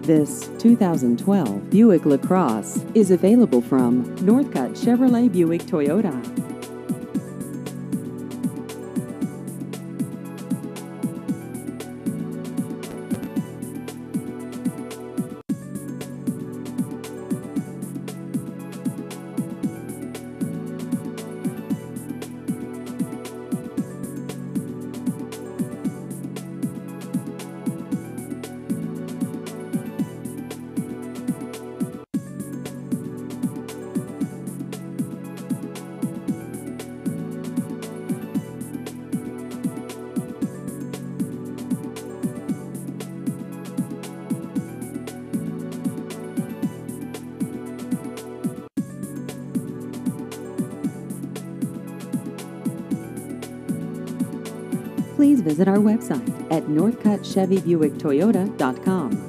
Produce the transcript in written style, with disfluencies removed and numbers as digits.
This 2012 Buick LaCrosse is available from Northcutt Chevrolet Buick Toyota. Please visit our website at northcuttchevybuicktoyota.com.